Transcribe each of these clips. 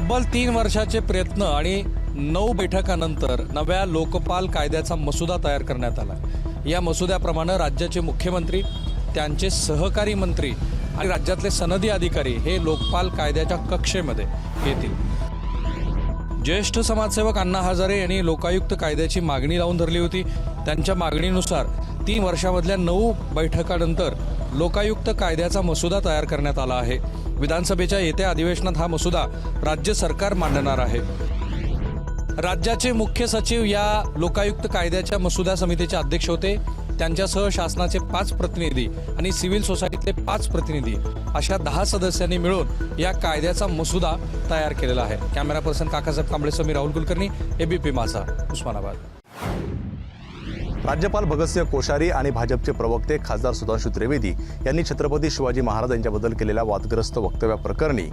तब्बल 3 वर्षाचे प्रयत्न आणि 9 बैठकांनंतर नव्या लोकपाल कायद्याचा मसुदा तयार करण्यात आला। या मसुद्याप्रमाणे राज्याचे मुख्यमंत्री, त्यांचे सहकारी मंत्री आणि राज्यातले सनदी अधिकारी हे लोकपाल कायद्याच्या कक्षेमध्ये येतील। ज्येष्ठ समाजसेवक अण्णा हजारे यांनी लोकायुक्त कायद्याची मागणी लावून धरली होती। त्यांच्या मागणीनुसार 3 वर्षामधल्या 9 बैठकांनंतर लोकायुक्त कायद्याचा मसुदा तयार करण्यात आला आहे। विधानसभेच्या येत्या अधिवेशनात हा मसुदा राज्य सरकार मांडणार आहे। राज्याचे मुख्य सचिव या लोकायुक्त कायद्याच्या मसुदा समितीचे अध्यक्ष होते। त्यांच्यासह शासनाचे 5 प्रतिनिधी आणि सिव्हिल सोसायटीतले 5 प्रतिनिधी अशा 10 सदस्यांनी मिळून या कायद्याचा मसुदा तयार केलेला आहे। कॅमेरा पर्सन काकासाहेब कांबळेसह मी राहुल कुलकर्णी, एबीपी माझा, उस्मानाबाद। राज्यपाल भगतसिंह कोश्यारी आणि भाजपचे प्रवक्ते खासदार सुधांशू त्रिवेदी यांनी छत्रपती शिवाजी महाराज यांच्याबद्दल केलेल्या वादग्रस्त वक्तव्याप्रकरणी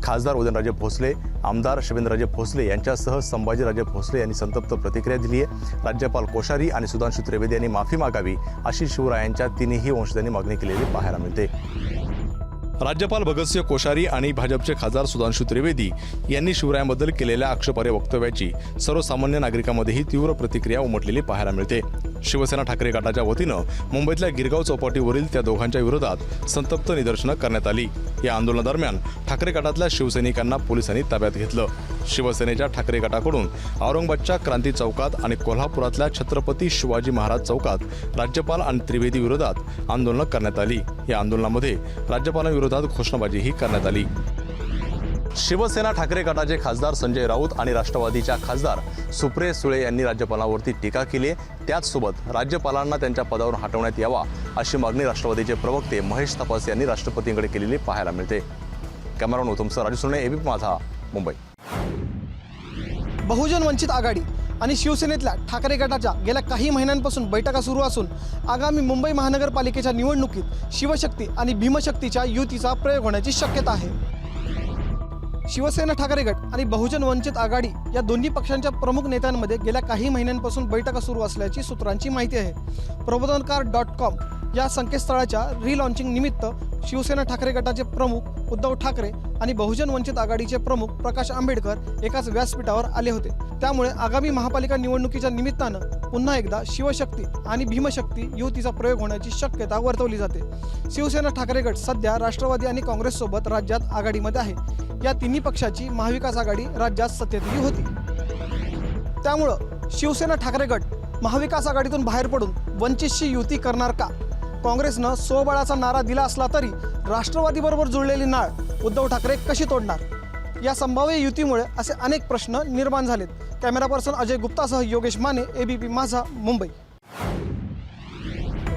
खासदार उदयनराजे भोसले, आमदार शिवेंद्रराजे भोसले यांच्यासह संभाजीराजे भोसले यांनी संतप्त प्रतिक्रिया दिली आहे। राज्यपाल कोश्यारी आणि सुधांशू त्रिवेदी यांनी माफी मागावी अशी शिवरायांच्या तिन्ही वंशजांनी मागणी केलेली पाहायला मिळते। राज्यपाल भगतसिंह कोश्यारी आणि भाजपचे खासदार सुधांशू त्रिवेदी यांनी शिवरायांबद्दल केलेल्या आक्षेपार्ह वक्तव्याची सर्वसामान्य नागरिकांमध्येही तीव्र प्रतिक्रिया उमटलेली पाहायला मिळते। शिवसेना ठाकरे गटाच्या वतीनं मुंबईतल्या गिरगाव चौपाटीवरील त्या दोघांच्या विरोधात संतप्त निदर्शनं करण्यात आली। या आंदोलनादरम्यान ठाकरे गटातल्या शिवसैनिकांना पोलिसांनी ताब्यात घेतलं। शिवसेनेच्या ठाकरे गटाकडून औरंगाबादच्या क्रांती चौकात आणि कोल्हापुरातल्या छत्रपती शिवाजी महाराज चौकात राज्यपाल आणि त्रिवेदी विरोधात आंदोलनं करण्यात आली। या आंदोलनामध्ये राज्यपालांविरोधात घोषणाबाजीही करण्यात आली। शिवसेना ठाकरे गटाचे खासदार संजय राऊत आणि राष्ट्रवादीच्या खासदार सुप्रिया सुळे यांनी राज्यपालांवरती टीका केली। त्याचसोबत राज्यपालांना त्यांच्या पदावरून हटवण्यात यावा अशी मागणी राष्ट्रवादीचे प्रवक्ते महेश तपास यांनी राष्ट्रपतींकडे केलेली पाहायला मिळते। कॅमेरामन उत्तमसह राजू सोने, एबीपी माझा, मुंबई। बहुजन वंचित आघाडी आणि शिवसेनेतल्या ठाकरे गटाच्या गेल्या काही महिन्यांपासून बैठका सुरू असून आगामी मुंबई महानगरपालिकेच्या निवडणुकीत शिवशक्ती आणि भीमशक्तीच्या युतीचा प्रयोग होण्याची शक्यता आहे। शिवसेना ठाकरे गट आणि बहुजन वंचित आघाडी या दोन्ही पक्षांच्या प्रमुख नेत्यांमध्ये गेल्या काही महिन्यांपासून बैठका सुरू असल्याची सूत्रांची माहिती आहे। प्रबोधनकार.com या संकेतस्थळाच्या रिलॉन्चिंग निमित्त शिवसेना ठाकरे गटाचे प्रमुख उद्धव ठाकरे आणि बहुजन वंचित आघाडीचे प्रमुख प्रकाश आंबेडकर एकाच व्यासपीठावर आले होते। त्यामुळे आगामी महापालिका निवडणुकीच्या निमित्तानं पुन्हा एकदा शिवशक्ती आणि भीमशक्ती युतीचा प्रयोग होण्याची शक्यता वर्तवली जाते। शिवसेना ठाकरे गट सध्या राष्ट्रवादी आणि काँग्रेससोबत राज्यात आघाडीमध्ये आहे। या तिन्ही पक्षाची महाविकास आघाडी राज्यात सत्तेतही होती। त्यामुळं शिवसेना ठाकरे गट महाविकास आघाडीतून बाहेर पडून वंचितशी युती करणार का? काँग्रेसनं स्वबळाचा नारा दिला असला तरी राष्ट्रवादीबरोबर जुळलेली नाळ उद्धव ठाकरे कशी तोडणार? या संभाव्य युतीमुळे असे अनेक प्रश्न निर्माण झालेत। कॅमेरा पर्सन अजय गुप्तासह योगेश माने, एबीपी माझा, मुंबई।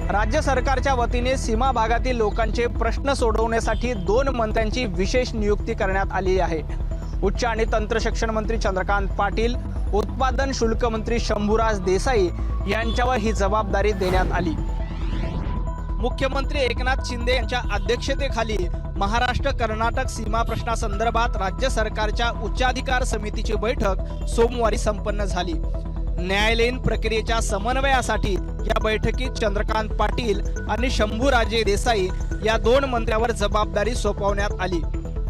राज्य सरकारच्या वतीने सीमा भागातील लोकांचे प्रश्न सोडवण्यासाठी 2 मंत्र्यांची विशेष नियुक्ती करण्यात आली आहे। उच्च आणि तंत्र शिक्षण मंत्री चंद्रकांत पाटील, उत्पादन शुल्क मंत्री शंभूराज देसाई यांच्यावर ही जबाबदारी देण्यात आली। मुख्यमंत्री एकनाथ शिंदे यांच्या अध्यक्षतेखाली महाराष्ट्र कर्नाटक सीमा प्रश्नासंदर्भात राज्य सरकारच्या उच्चाधिकार समितीची बैठक सोमवारी संपन्न झाली। न्यायालयीन प्रक्रियेच्या समन्वयासाठी या बैठकीत चंद्रकांत पाटील आणि शंभूराजे देसाई या 2 मंत्र्यांवर जबाबदारी सोपवण्यात आली।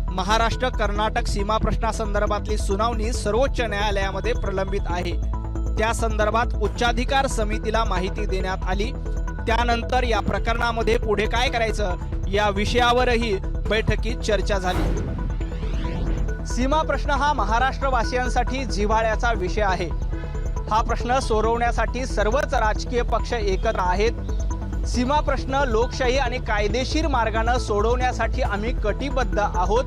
महाराष्ट्र कर्नाटक सीमा प्रश्नासंदर्भातली सुनावणी सर्वोच्च न्यायालयामध्ये प्रलंबित आहे। त्या संदर्भात उच्चाधिकार समितीला माहिती देण्यात आली। त्यानंतर या प्रकरणामध्ये पुढे काय करायचं या विषयावरही बैठकीत चर्चा झाली। सीमा प्रश्न हा महाराष्ट्रवासियांसाठी जिव्हाळ्याचा विषय आहे। हा प्रश्न सोडवण्यासाठी सर्वच राजकीय पक्ष एकत्र आहेत। सीमा प्रश्न लोकशाही आणि कायदेशीर मार्गाने सोडवण्यासाठी आम्ही कटिबद्ध आहोत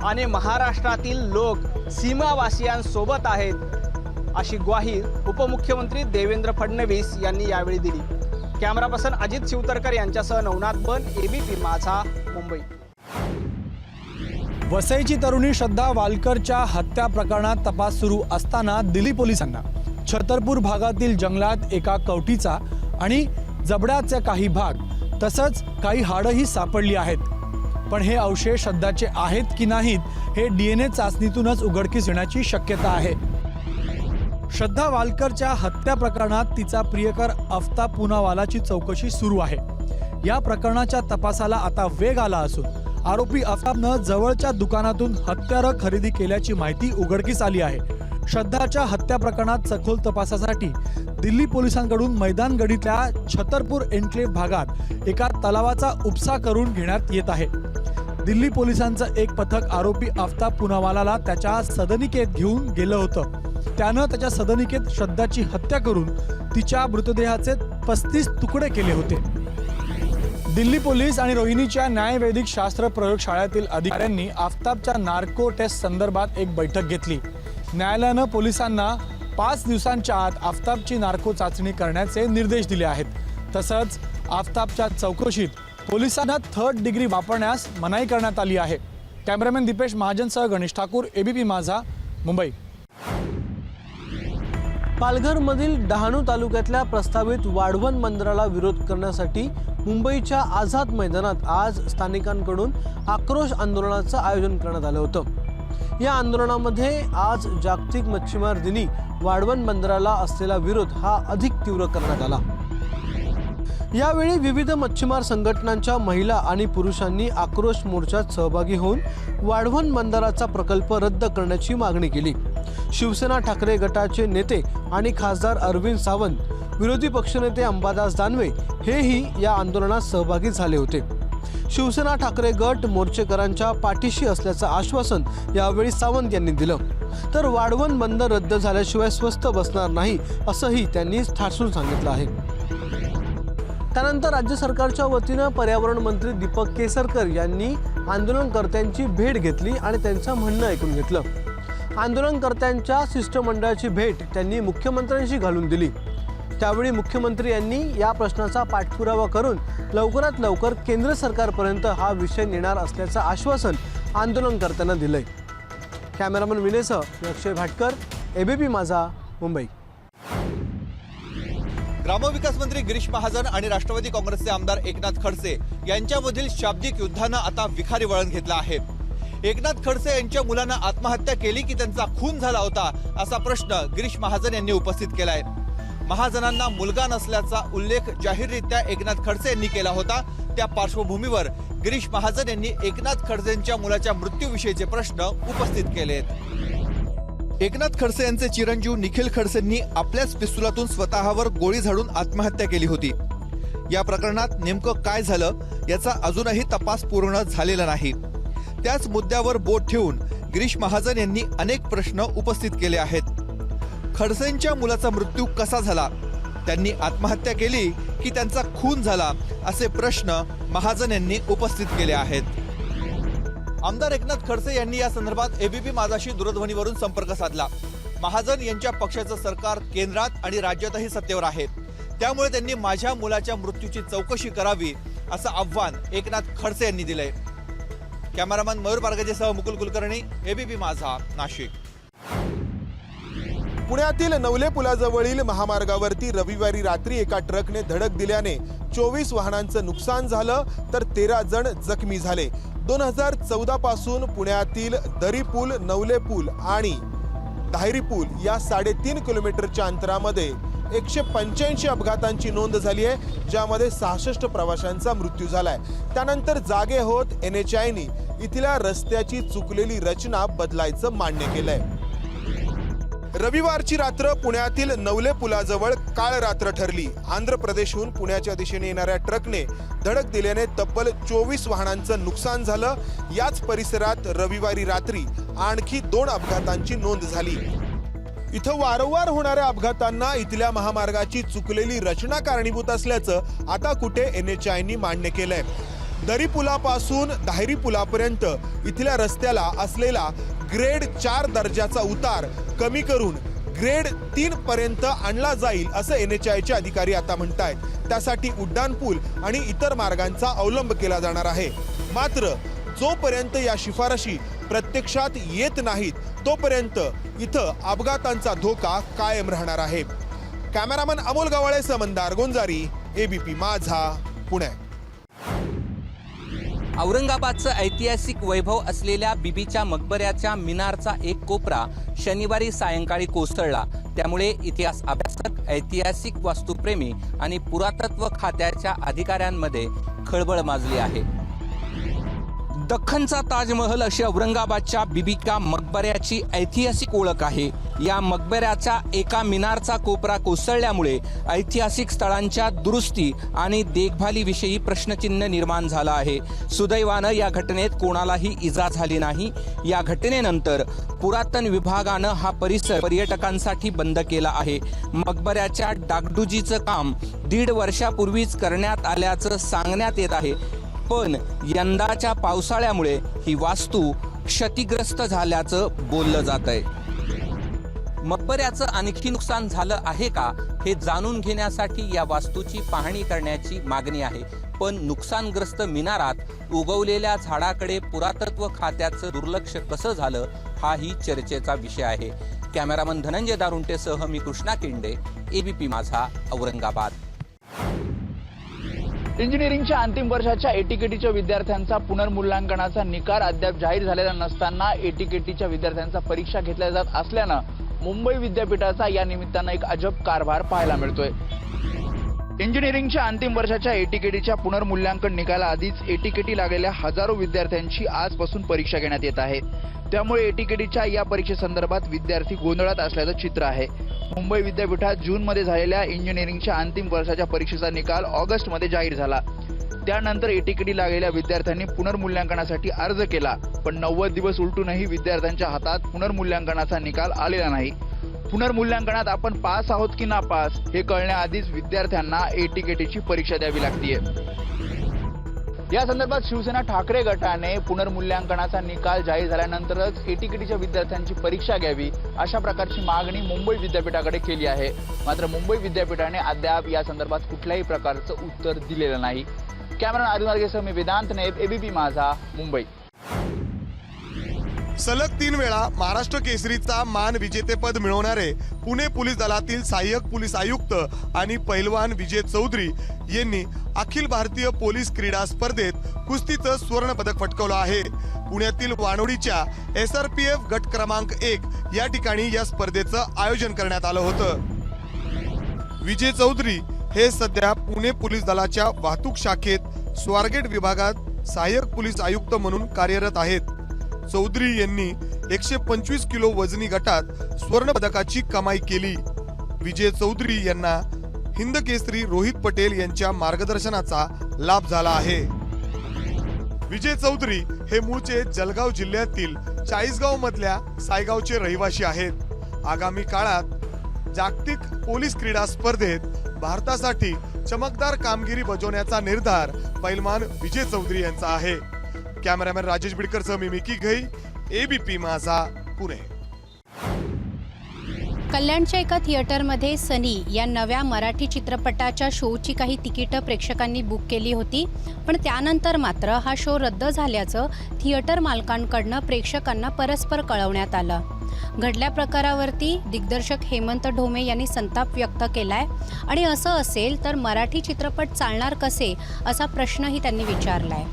आणि महाराष्ट्रातील लोक सीमावासियांसोबत आहेत अशी ग्वाही उपमुख्यमंत्री देवेंद्र फडणवीस यांनी यावेळी दिली। कॅमेरा पर्सन अजित शिवतरकर यांच्यासह नवनाथ बन, एबीपी माझा, मुंबई। वसईची तरुणी श्रद्धा वालकरच्या हत्या प्रकरणात तपास सुरू असताना दिल्ली पोलिसांना छतरपूर भागातील जंगलात एका कवटीचा आणि जबड्याचे काही भाग तसंच काही हाडंही सापडली आहेत। पण हे अवशेष श्रद्धाचे आहेत की नाहीत हे DNA चाचणीतूनच उघडकीस येण्याची शक्यता आहे। श्रद्धा वालकरच्या हत्या प्रकरणात तिचा प्रियकर आफ्ताब पूनावालाची चौकशी सुरू आहे। या प्रकरणाच्या तपासाला आता वेग आला असून आरोपी आफताबनं जवळच्या दुकानातून हत्यारं खरेदी केल्याची माहिती उघडकीस आली आहे. श्रद्धाच्या हत्या प्रकरणात सखोल तपासासाठी दिल्ली पोलिसांकडून मैदानगडीतल्या छतरपूर एन्क्लेव्ह भागात एका तलावाचा उपसा करून घेण्यात येत आहे. दिल्ली पोलिसांचं एक पथक आरोपी आफताब पुनावालाला त्याच्या सदनिकेत घेऊन गेलं होतं. त्यानं त्याच्या सदनिकेत श्रद्धाची हत्या करून तिच्या मृतदेहाचे 35 तुकडे केले होते. दिल्ली पोलीस आणि रोहिणीच्या न्यायवैदिक शास्त्र प्रयोगशाळेतील अधिकाऱ्यांनी आफताबच्या नार्को टेस्ट संदर्भात एक बैठक घेतली. न्यायालयानं पोलिसांना 5 दिवसांच्या आत आफताबची नार्को चाचणी करण्याचे निर्देश दिले आहेत. तसंच आफताबच्या चौकशीत पोलिसांना 3rd डिग्री वापरण्यास मनाई करण्यात आली आहे. Cameraman Deepesh महाजनसह Ganesh Thakur, ABP Majha, Mumbai. पालघरमधील डहाणू तालुक्यातल्या प्रस्तावित वाढवण बंदराला विरोध करण्यासाठी मुंबईच्या आझाद मैदानात आज स्थानिकांकडून आक्रोश आंदोलनाचं आयोजन करण्यात आलं होतं. या आंदोलनामध्ये आज जागतिक मच्छीमार दिनी वाढवण बंदराला असलेला विरोध हा अधिक तीव्र करण्यात आला. यावेळी विविध मच्छीमार संघटनांच्या महिला आणि पुरुषांनी आक्रोश मोर्चात सहभागी होऊन वाढवण बंदराचा प्रकल्प रद्द करण्याची मागणी केली. शिवसेना ठाकरे गटाचे नेते आणि खासदार अरविंद सावंत, विरोधी पक्षनेते अंबादास दानवे हेही या आंदोलनात सहभागी झाले होते. शिवसेना ठाकरे गट मोर्चेकरांच्या पाठीशी असल्याचं आश्वासन यावेळी सावंत यांनी दिलं. तर वाढवण बंद रद्द झाल्याशिवाय स्वस्थ बसणार नाही असंही त्यांनी ठासून सांगितलं आहे. त्यानंतर राज्य सरकारच्या वतीनं पर्यावरण मंत्री दीपक केसरकर यांनी आंदोलनकर्त्यांची भेट घेतली आणि त्यांचं म्हणणं ऐकून घेतलं. आंदोलनकर्त्यांच्या शिष्टमंडळाची भेट त्यांनी मुख्यमंत्र्यांशी घालून दिली. त्यावेळी मुख्यमंत्री यांनी या प्रश्नाचा पाठपुरावा करून लवकरात लवकर केंद्र सरकारपर्यंत हा विषय नेणार असल्याचं आश्वासन आंदोलनकर्त्यांना दिलंय. कॅमेरामन विनेसह अक्षय भाटकर, एबीपी माझा, मुंबई. ग्रामविकास मंत्री गिरीश महाजन आणि राष्ट्रवादी काँग्रेसचे आमदार एकनाथ खडसे यांच्यामधील शाब्दिक युद्धानं आता विखारी वळण घेतलं आहे. एकनाथ खडसे यांच्या मुलानं आत्महत्या केली की त्यांचा खून झाला होता, असा प्रश्न गिरीश महाजन यांनी उपस्थित केलाय. महाजनांना मुलगा नसल्याचा उल्लेख जाहीररित्या एकनाथ खडसे यांनी केला होता. त्या पार्श्वभूमीवर गिरीश महाजन यांनी एकनाथ खडसेंच्या मुलाच्या मृत्यूविषयीचे प्रश्न उपस्थित केलेत. एकनाथ खडसे यांचे चिरंजीव निखिल खडसेंनी आपल्याच पिस्तुलातून स्वतःवर गोळी झाडून आत्महत्या केली होती. या प्रकरणात नेमकं काय झालं याचा अजूनही तपास पूर्ण झालेला नाही. त्याच मुद्द्यावर बोट ठेवून गिरीश महाजन यांनी अनेक प्रश्न उपस्थित केले आहेत. खडसेंच्या मुलाचा मृत्यू कसा झाला, त्यांनी आत्महत्या केली की त्यांचा खून झाला, असे प्रश्न महाजन यांनी उपस्थित केले आहेत. आमदार एकनाथ खडसे यांनी या संदर्भात एबीपी माझाशी दूरध्वनीवरून संपर्क साधला. महाजन यांच्या पक्षाचं सरकार केंद्रात आणि राज्यातही सत्तेवर आहे, त्यामुळे त्यांनी माझ्या मुलाच्या मृत्यूची चौकशी करावी असं आव्हान एकनाथ खडसे यांनी दिलंय. कॅमेरामन मयूर पारगजेसह मुकुल कुलकर्णी, एबीपी माझा, नाशिक. पुण्यातील नवले पुलाजवळील महामार्गावरती रविवारी रात्री एका ट्रकने धडक दिल्याने 24 वाहनांचं नुकसान झालं तर 13 जण जखमी झाले. 2014 पासून पुण्यातील दरी पूल, नवले पूल आणि धायरी पूल या 3.5 किलोमीटरच्या अंतरामध्ये 185 अपघातांची नोंद झाली आहे, ज्यामध्ये 66 प्रवाशांचा मृत्यू झालाय. त्यानंतर जागे होत NHAIने इथल्या रस्त्याची चुकलेली रचना बदलायचं मान्य केलंय. रविवारची रात्र पुण्यातील नवले पुलाजवळ काळ रात्र ठरली. आंध्र प्रदेशहून पुण्याच्या दिशेने येणाऱ्या ट्रकने धडक दिल्याने तब्बल 24 वाहनांचं नुकसान झालं. याच परिसरात रविवारी रात्री आणखी 2 अपघातांची नोंद झाली. इथं वारंवार होणाऱ्या अपघातांना इथल्या महामार्गाची चुकलेली रचना कारणीभूत असल्याचं आता कुठे NHAIने मान्य केलंय. दरी पुलापासून धायरी पुलापर्यंत इथल्या रस्त्याला असलेला ग्रेड 4 दर्जाचा उतार कमी करून ग्रेड 3 पर्यंत आणला जाईल असं NHAIचे अधिकारी आता म्हणतायत. त्यासाठी उड्डाणपूल आणि इतर मार्गांचा अवलंब केला जाणार आहे. मात्र जोपर्यंत या शिफारशी प्रत्यक्षात येत नाहीत तोपर्यंत इथं अपघातांचा धोका कायम राहणार आहे. कॅमेरामन अमोल गवाळेसह मंदार गोंजारी, एबीपी माझा, पुणे. औरंगाबादचं ऐतिहासिक वैभव असलेल्या बीबीच्या मकबऱ्याच्या मिनारचा एक कोपरा शनिवारी सायंकाळी कोसळला. त्यामुळे इतिहास अभ्यासक, ऐतिहासिक वास्तुप्रेमी आणि पुरातत्व खात्याच्या अधिकाऱ्यांमध्ये खळबळ माजली आहे. दख्खनचा ताजमहल अशी औरंगाबादच्या बीबी का मकबऱ्याची ऐतिहासिक ओळख आहे. या मकबऱ्याचा एका मिनारचा कोपरा कोसळल्यामुळे ऐतिहासिक स्थळांच्या दुरुस्ती आणि देखभालीविषयी प्रश्नचिन्ह निर्माण झालं आहे. सुदैवानं या घटनेत कोणालाही इजा झाली नाही. या घटनेनंतर पुरातन विभागानं हा परिसर पर्यटकांसाठी बंद केला आहे. मकबऱ्याच्या डागडुजीचं काम 1.5 वर्षापूर्वीच करण्यात आल्याचं सांगण्यात येत आहे. पण यंदाच्या पावसाळ्यामुळे ही वास्तू क्षतिग्रस्त झाल्याचं बोललं जात आहे. मकबऱ्याचं आणखी नुकसान झालं आहे का हे जाणून घेण्यासाठी या वास्तूची पाहणी करण्याची मागणी आहे. पण नुकसानग्रस्त मिनारात उगवलेल्या झाडाकडे पुरातत्व खात्याचं दुर्लक्ष कसं झालं हाही चर्चेचा विषय आहे. कॅमेरामन धनंजय दारुंटेसह मी कृष्णा केंडे, एबीपी माझा, औरंगाबाद. इंजिनिअरिंगच्या अंतिम वर्षाच्या एटीकेटीच्या विद्यार्थ्यांचा पुनर्मूल्यांकनाचा निकाल अद्याप जाहीर झालेला नसताना एटीकेटीच्या विद्यार्थ्यांचा परीक्षा घेतल्या जात असल्यानं मुंबई विद्यापीठाचा या निमित्तानं एक अजब कारभार पाहायला मिळतोय. इंजिनिअरिंगच्या अंतिम वर्षाच्या एटीकेटीच्या पुनर्मूल्यांकन निकालाआधीच एटीकेटी लागलेल्या हजारो विद्यार्थ्यांची आजपासून परीक्षा घेण्यात येत आहे. त्यामुळे एटीकेटीच्या या परीक्षेसंदर्भात विद्यार्थी गोंधळात असल्याचं चित्र आहे. मुंबई विद्यापीठात जूनमध्ये झालेल्या इंजिनिअरिंगच्या अंतिम वर्षाच्या परीक्षेचा निकाल ऑगस्टमध्ये जाहीर झाला. त्यानंतर एटीकेटी लागलेल्या विद्यार्थ्यांनी पुनर्मूल्यांकनासाठी अर्ज केला. पण 90 दिवस उलटूनही विद्यार्थ्यांच्या हातात पुनर्मूल्यांकनाचा निकाल आलेला नाही. पुनर्मूल्यांकनात आपण पास आहोत की नापास हे कळण्याआधीच विद्यार्थ्यांना एटीकेटीची परीक्षा द्यावी लागतीये. या संदर्भात शिवसेना ठाकरे गटाने पुनर्मूल्यांकनाचा निकाल जाहीर झाल्यानंतरच एटीकेटीच्या विद्यार्थ्यांची परीक्षा घ्यावी अशा प्रकारची मागणी मुंबई विद्यापीठाकडे केली आहे. मात्र मुंबई विद्यापीठाने अद्याप या संदर्भात कुठल्याही प्रकारचं उत्तर दिलेलं नाही. कॅमेरामन अरुण मार्गेसह मी वेदांत नाईक, एबीपी माझा, मुंबई. सलग 3 वेळा महाराष्ट्र केसरीचा मान विजेतेपद मिळवणारे पुणे पोलीस दलातील सहाय्यक पोलीस आयुक्त आणि पैलवान विजय चौधरी यांनी अखिल भारतीय पोलीस क्रीडा स्पर्धेत कुस्तीचं स्वर्ण पदक पटकावलं आहे. पुण्यातील वानोडीच्या SRPF गट क्रमांक 1 या ठिकाणी या स्पर्धेचं आयोजन करण्यात आलं होतं. विजय चौधरी हे सध्या पुणे पोलीस दलाच्या वाहतूक शाखेत स्वारगेट विभागात सहाय्यक पोलीस आयुक्त म्हणून कार्यरत आहेत. चौधरी यांनी 125 किलो वजनी गटात स्वर्ण पदकाची कमाई केली. विजय चौधरी यांना हिंद केसरी रोहित पटेल यांच्या मार्गदर्शनाचा लाभ झाला आहे. विजय चौधरी हे मूळचे जळगाव जिल्ह्यातील चाळीसगाव मधल्या सायगावचे रहिवासी आहेत. आगामी काळात जागतिक पोलीस क्रीडा स्पर्धेत भारतासाठी चमकदार कामगिरी बजावण्याचा निर्धार पैलवान विजय चौधरी यांचा आहे. कॅमेरामॅन राजेश बिडकरसह मी मिकी घई, एबीपी माझा, पुणे. कल्याणच्या एका थिएटरमध्ये सनी या नव्या मराठी चित्रपटाच्या शोची काही तिकीटं प्रेक्षकांनी बुक केली होती. पण त्यानंतर मात्र हा शो रद्द झाल्याचं थिएटर मालकांकडनं प्रेक्षकांना परस्पर कळवण्यात आलं. घडल्या प्रकारावरती दिग्दर्शक हेमंत ढोमे यांनी संताप व्यक्त केलाय आणि असं असेल तर मराठी चित्रपट चालणार कसे असा प्रश्नही त्यांनी विचारलाय.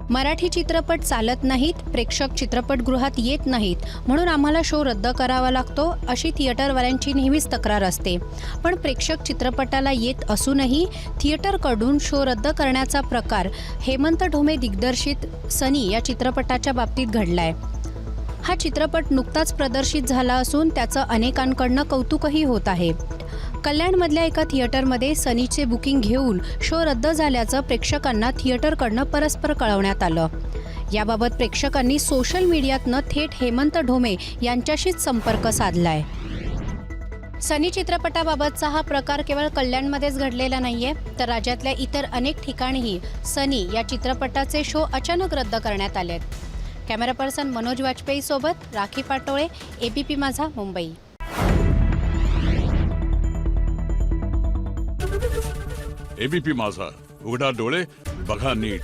मराठी चित्रपट चालत नाहीत, प्रेक्षक चित्रपटगृहात येत नाहीत म्हणून आम्हाला शो रद्द करावा लागतो अशी थिएटरवाल्यांची नेहमीच तक्रार असते. पण प्रेक्षक चित्रपटाला येत असूनही थिएटरकडून शो रद्द करण्याचा प्रकार हेमंत ढोमे दिग्दर्शित सनी या चित्रपटाच्या बाबतीत घडलाय. हा चित्रपट नुकताच प्रदर्शित झाला असून त्याचं अनेकांकडनं कौतुकही होत आहे. कल्याणमधल्या एका थिएटरमध्ये सनीचे बुकिंग घेऊन शो रद्द झाल्याचं प्रेक्षकांना थिएटरकडनं परस्पर कळवण्यात आलं. याबाबत प्रेक्षकांनी सोशल मीडियातनं थेट हेमंत ढोमे यांच्याशीच संपर्क साधलाय. सनी चित्रपटाबाबतचा हा प्रकार केवळ कल्याणमध्येच घडलेला नाहीये, तर राज्यातल्या इतर अनेक ठिकाणीही सनी या चित्रपटाचे शो अचानक रद्द करण्यात आलेत. कॅमेरा पर्सन मनोज वाजपेयी सोबत राखी पाटोळे, एबीपी माझा, मुंबई. एबीपी माझा, उघडा डोळे बघा नीट.